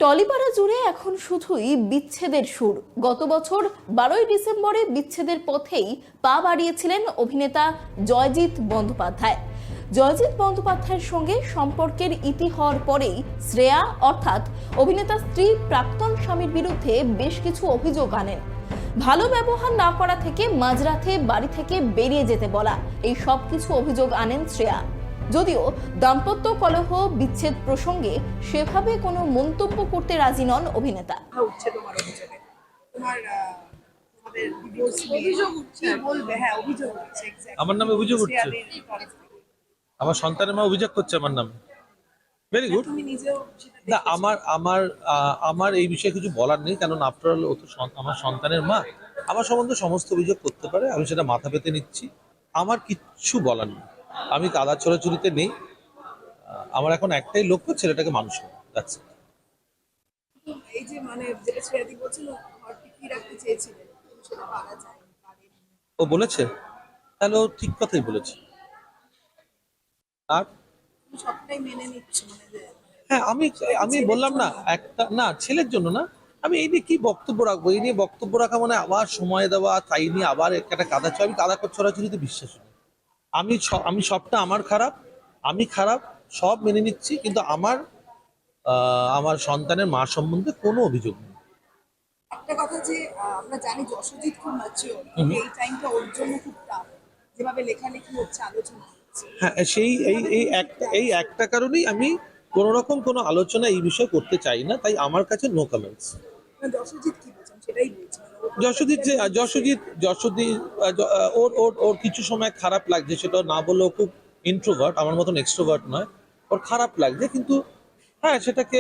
টলিপাড়া জুড়ে এখন শুধুই বিচ্ছেদের সুর। গত বছর 12ই ডিসেম্বরে বিচ্ছেদের পথেই পা বাড়িয়েছিলেন অভিনেতা জয়জিৎ বন্দ্যোপাধ্যায়। জয়জিৎ বন্দ্যোপাধ্যায়ের সঙ্গে সম্পর্কের ইতি হওয়ার পরেই শ্রেয়া অর্থাৎ অভিনেতা স্ত্রী প্রাক্তন স্বামীর বিরুদ্ধে বেশ কিছু অভিযোগ আনেন। ভালো ব্যবহার না করা থেকে মাঝরাতে বাড়ি থেকে বেরিয়ে যেতে বলা, এই সব কিছু অভিযোগ আনেন শ্রেয়া। যদিও দাম্পত্য কলহ বিচ্ছেদ প্রসঙ্গে সেভাবে কোনো মন্তব্য করতে রাজি নন অভিনেতা। উঠছে তোমার অভিযোগে তোমার তোমাদের ডিভোর্স অভিযোগ উঠছে বলবে হ্যাঁ অভিযোগ উঠছে আমার নামে অভিযোগ উঠছে। আমার সন্তানের মা অভিযোগ করছে আমার নামে। Very good. তুমি নিজেও না, আমার এই বিষয়ে কিছু বলার নেই, কারণ আফটার অল ও তো আমার সন্তানের মা। আমার সম্বন্ধে সমস্ত অভিযোগ করতে পারে, আমি সেটা মাথা পেতে নিচ্ছি। আমার কিচ্ছু বলার নেই, আমি কাদা ছোড়াছুড়িতে নেই। আমার এখন একটাই লক্ষ্য, ছেলেটাকে মানুষ করা। That's it. এই যে মানে যেটা শ্রেয়াদি বলছিল ঘরটি কি রাখতে চেয়েছিলেন সেটা পারা যায় ও বলেছে, তাহলে ও ঠিক কথাই বলেছে। আর সবটাই মেনে নিচ্ছে মানে যে হ্যাঁ, আমি বললাম না, একটা না ছেলের জন্য না, আমি এই নিয়ে কি বক্তব্য রাখবো? এই নিয়ে বক্তব্য রাখা মানে আবার সময় দেওয়া, তাই নিয়ে আবার একটা কাদা ছোড়া। আমি কাদা ছড়াছড়িতে বিশ্বাসী নই। আমি সবটা আমার খারাপ, আমি খারাপ, সব মেনে নিচ্ছি, কিন্তু আমার সন্তানের মা সম্বন্ধে কোনো অভিযোগ নেই। একটা কথা যে আমরা জানি যশোজিৎ খুব ম্যাচিওর, এই টাইমটা ওর জন্য খুব টাফ, যেভাবে লেখালেখি হচ্ছে আলোচনা হচ্ছে। হ্যাঁ, এই একটা কারণেই আমি কোনো রকম কোনো আলোচনা এই বিষয়ে করতে চাই না, তাই আমার কাছে নো কমেন্টস। যশোজিৎ কি বলছেন সেটাই বলছি যশোদীপ ওর ওর ওর কিছু সময় খারাপ লাগছে, সেটা না বললেও খুব ইন্ট্রোভার্ট, আমার মতন এক্সট্রোভার্ট নয়। ওর খারাপ লাগছে, কিন্তু হ্যাঁ সেটাকে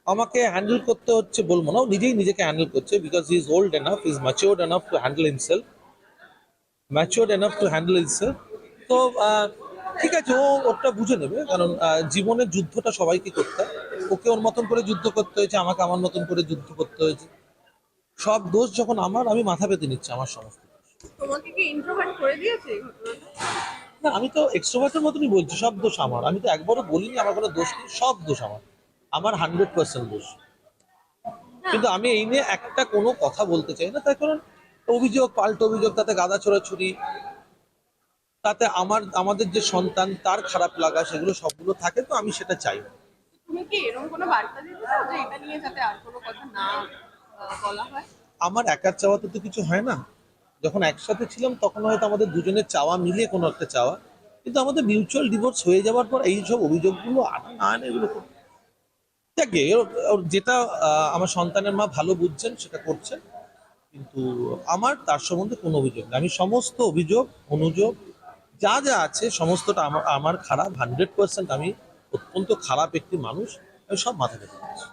আমাকে হ্যান্ডেল করতে হচ্ছে বলবো না, ও নিজেই নিজেকে হ্যান্ডেল করছে, because he is old enough, he is matured enough to handle himself. তো ঠিক আছে, ও ওটা বুঝে নেবে, কারণ জীবনের যুদ্ধটা সবাইকে করতে হয়। ওকে ওর মতন করে যুদ্ধ করতে হয়েছে, আমাকে আমার মতন করে যুদ্ধ করতে হয়েছে। সব দোষ যখন আমি মাথা পেতে নিচ্ছি আমার সমস্ত দোষ। তোমাকে কি ইন্ট্রোভার্ট করে দিয়েছে এই ঘটনাটা? না, আমি তো এক্সট্রোভার্টের মতনই বলছি, সব দোষ আমার। আমি তো একবারও বলিনি আমার কোনো দোষ নেই, সব দোষ আমার 100% দোষ। কিন্তু আমি এই নিয়ে একটা কোনো কথা বলতে চাই না, তাই কারণ অভিযোগ পাল্টা অভিযোগ, তাতে গাদা ছোড়াছুড়ি, তাতে আমাদের যে সন্তান তার খারাপ লাগা, সেগুলো সবগুলো থাকে, তো আমি সেটা চাই না। তুমি কি এরকম কোনো বার্তা দিতে চাও যে এটা নিয়ে যাতে আর কোনো কথা না বলা হয়? আমার একার চাওয়াতে তো কিছু হয় না। যখন একসাথে ছিলাম তখন হয়তো আমাদের দুজনের চাওয়া মিলিয়ে কোনো একটা চাওয়া, কিন্তু আমাদের মিউচুয়াল ডিভোর্স হয়ে যাওয়ার পর এইসব অভিযোগগুলো আনা এগুলো দেখে ওর যেটা আমার সন্তানের মা ভালো বুঝছেন সেটা করছেন, কিন্তু আমার তার সম্বন্ধে কোনো অভিযোগ নেই। আমি সমস্ত অভিযোগ অনুযোগ যা যা আছে সমস্তটা আমার খারাপ 100%। আমি অত্যন্ত খারাপ একটি মানুষ, আমি সব মাথা পেতে দিচ্ছি।